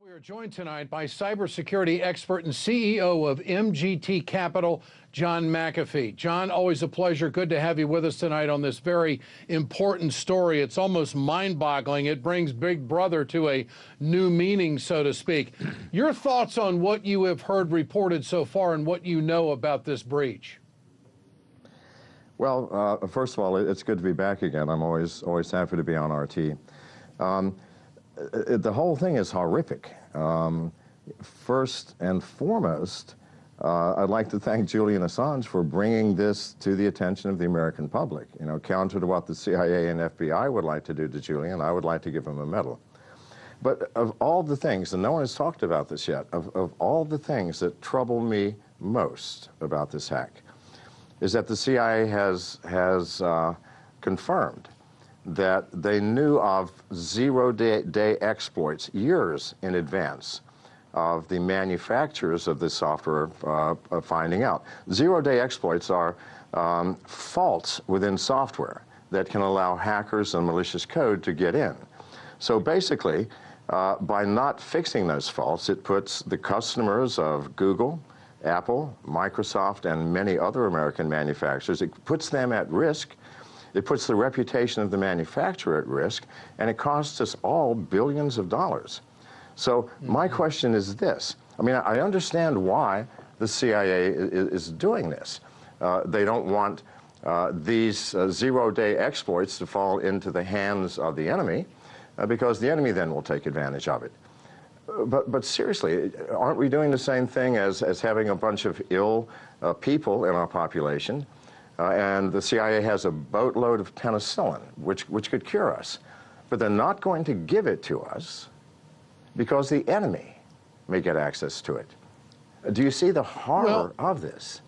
We are joined tonight by cybersecurity expert and CEO of MGT Capital, John McAfee. John, always a pleasure. Good to have you with us tonight on this very important story. It's almost mind-boggling. It brings Big Brother to a new meaning, so to speak. Your thoughts on what you have heard reported so far and what you know about this breach? Well, first of all, it's good to be back again. I'm always happy to be on RT. The whole thing is horrific. First and foremost, I'd like to thank Julian Assange for bringing this to the attention of the American public. You know, counter to what the CIA and FBI would like to do to Julian, I would like to give him a medal. But of all the things, and no one has talked about this yet, of all the things that trouble me most about this hack, is that the CIA has confirmed that they knew of zero-day exploits years in advance of the manufacturers of this software finding out. Zero-day exploits are faults within software that can allow hackers and malicious code to get in. So basically, by not fixing those faults, it puts the customers of Google, Apple, Microsoft, and many other American manufacturers, it puts them at risk. It puts the reputation of the manufacturer at risk, and it costs us all billions of dollars. So my question is this. I mean, I understand why the CIA is doing this. They don't want these zero-day exploits to fall into the hands of the enemy, because the enemy then will take advantage of it. But seriously, aren't we doing the same thing as having a bunch of ill people in our population? And the CIA has a boatload of penicillin, which could cure us. But they're not going to give it to us because the enemy may get access to it. Do you see the horror of this?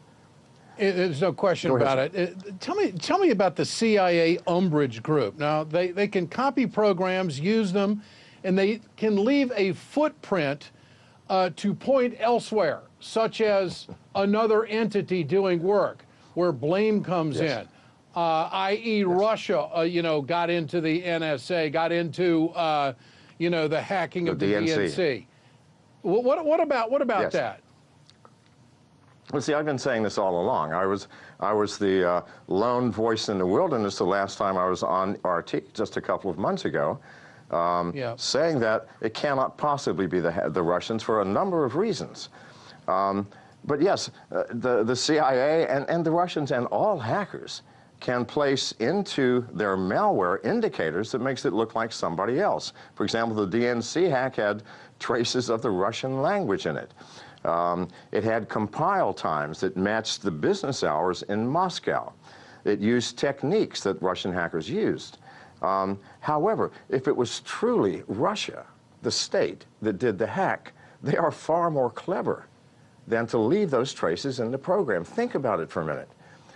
There's no question about it. Tell me about the CIA Umbrage Group. Now, they can copy programs, use them, and they can leave a footprint to point elsewhere, such as another entity doing work, where blame comes in, i.e. Russia, got into the NSA, got into, the hacking of the DNC. What about that? Well, see, I've been saying this all along. I was the lone voice in the wilderness the last time I was on RT, just a couple of months ago, saying that it cannot possibly be the Russians for a number of reasons. But yes, the CIA and the Russians and all hackers can place into their malware indicators that makes it look like somebody else. For example, the DNC hack had traces of the Russian language in it. It had compile times that matched the business hours in Moscow. It used techniques that Russian hackers used. However, if it was truly Russia, the state, that did the hack, they are far more clever than to leave those traces in the program. Think about it for a minute.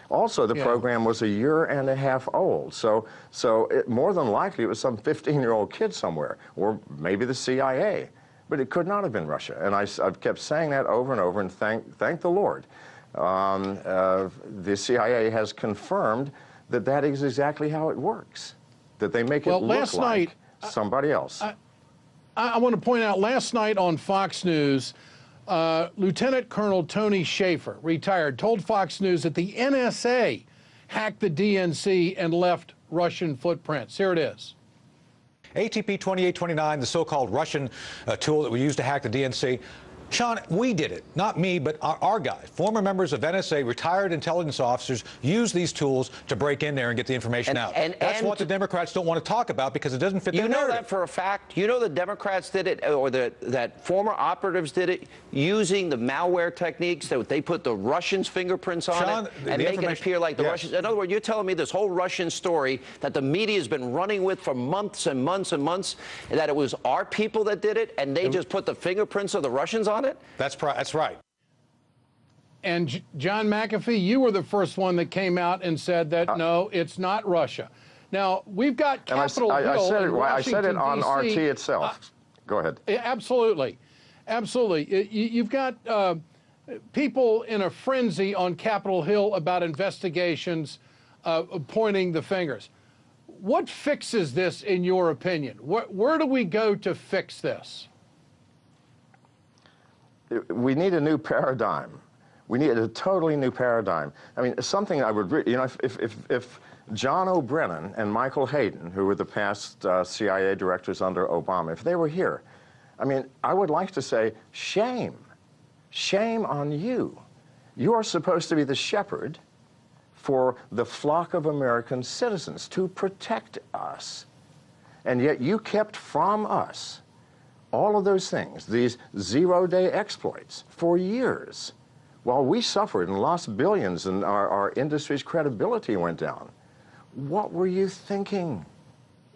Also, the program was a year and a half old, so more than likely it was some 15-year-old kid somewhere, or maybe the CIA, but it could not have been Russia. And I've kept saying that over and over, and thank the Lord. The CIA has confirmed that that is exactly how it works, that they make it look like somebody else. I want to point out, last night on Fox News, Lieutenant Colonel Tony Shaffer, retired, told Fox News that the NSA hacked the DNC and left Russian footprints. Here it is. ATP 2829, the so-called Russian tool that we used to hack the DNC. Sean, we did it. Not me, but our guys. Former members of NSA, retired intelligence officers, use these tools to break in there and get the information out. That's what the Democrats don't want to talk about because it doesn't fit their narrative. You know that for a fact? You know the Democrats did it, or that former operatives did it, using the malware techniques that they put the Russians' fingerprints on it and make it appear like the Russians. In other words, you're telling me this whole Russian story that the media has been running with for months and months and months, and that it was our people that did it, and they just put the fingerprints of the Russians on it? That's right. And John McAfee, you were the first one that came out and said that, no, it's not Russia. Now, we've got Capitol Hill. I said it on RT itself. Go ahead. Absolutely. Absolutely. You've got people in a frenzy on Capitol Hill about investigations pointing the fingers. What fixes this, in your opinion? Where do we go to fix this? we need a new paradigm. We need a totally new paradigm. I mean, something I would, you know, if John O'Brennan and Michael Hayden, who were the past CIA directors under Obama, if they were here, I mean, I would like to say, shame. Shame on you. You are supposed to be the shepherd for the flock of American citizens, to protect us. And yet you kept from us all of those things, these zero-day exploits, for years, while we suffered and lost billions and our industry's credibility went down. What were you thinking?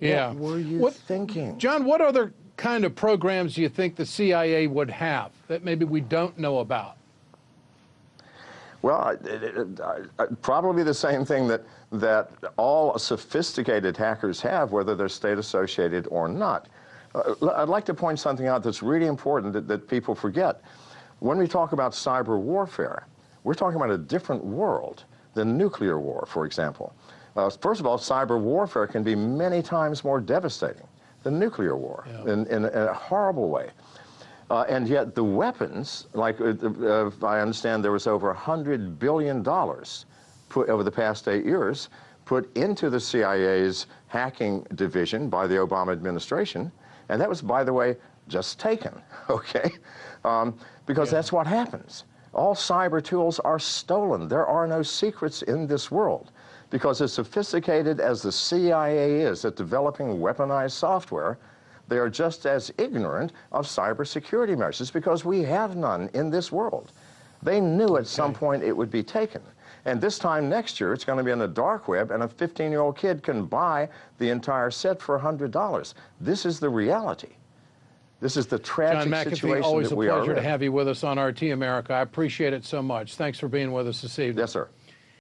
Yeah. What were you thinking? John, what other kind of programs do you think the CIA would have that maybe we don't know about? Well, probably the same thing that all sophisticated hackers have, whether they're state-associated or not. I'd like to point something out that's really important that people forget. When we talk about cyber warfare, we're talking about a different world than nuclear war, for example. First of all, cyber warfare can be many times more devastating than nuclear war, in a horrible way. And yet the weapons, like I understand there was over $100 billion put over the past 8 years put into the CIA's hacking division by the Obama administration. And that was, by the way, just taken, okay? Because that's what happens. All cyber tools are stolen. There are no secrets in this world. Because as sophisticated as the CIA is at developing weaponized software, they are just as ignorant of cybersecurity measures because we have none in this world. They knew at some point it would be taken. And this time next year, it's going to be on the dark web, and a 15-year-old kid can buy the entire set for $100. This is the reality. This is the tragic John McAfee, situation always that a we are pleasure in. to have you with us on RT America. I appreciate it so much. Thanks for being with us this evening. Yes, sir.